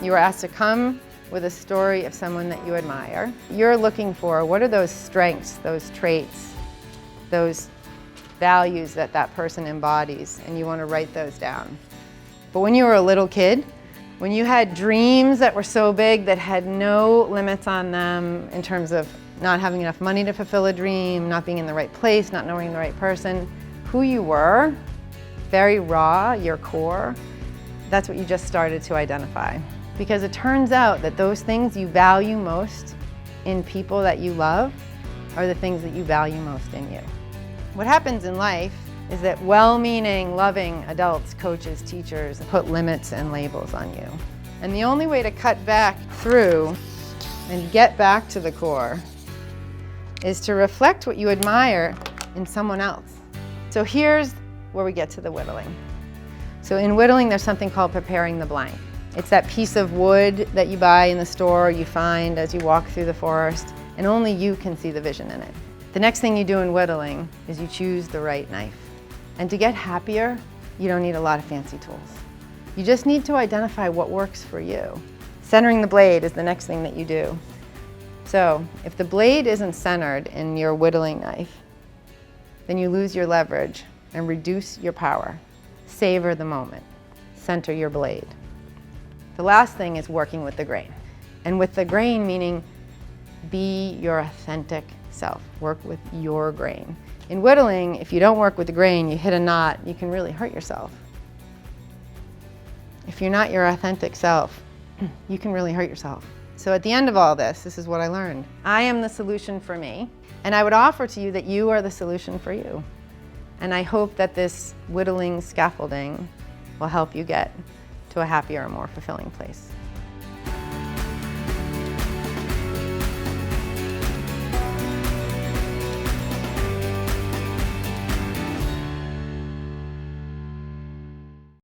You were asked to come with a story of someone that you admire. You're looking for what are those strengths, those traits, those values that that person embodies, and you want to write those down. But when you were a little kid, when you had dreams that were so big that had no limits on them in terms of not having enough money to fulfill a dream, not being in the right place, not knowing the right person, who you were, very raw, your core, that's what you just started to identify. Because it turns out that those things you value most in people that you love are the things that you value most in you. What happens in life is that well-meaning, loving adults, coaches, teachers put limits and labels on you. And the only way to cut back through and get back to the core is to reflect what you admire in someone else. So here's where we get to the whittling. So in whittling, there's something called preparing the blank. It's that piece of wood that you buy in the store, you find as you walk through the forest, and only you can see the vision in it. The next thing you do in whittling is you choose the right knife. And to get happier, you don't need a lot of fancy tools. You just need to identify what works for you. Centering the blade is the next thing that you do. So if the blade isn't centered in your whittling knife, then you lose your leverage and reduce your power. Savor the moment. Center your blade. The last thing is working with the grain. And with the grain meaning be your authentic self. Work with your grain. In whittling, if you don't work with the grain, you hit a knot, you can really hurt yourself. If you're not your authentic self, you can really hurt yourself. So at the end of all this, this is what I learned. I am the solution for me, and I would offer to you that you are the solution for you. And I hope that this whittling scaffolding will help you get to a happier and more fulfilling place.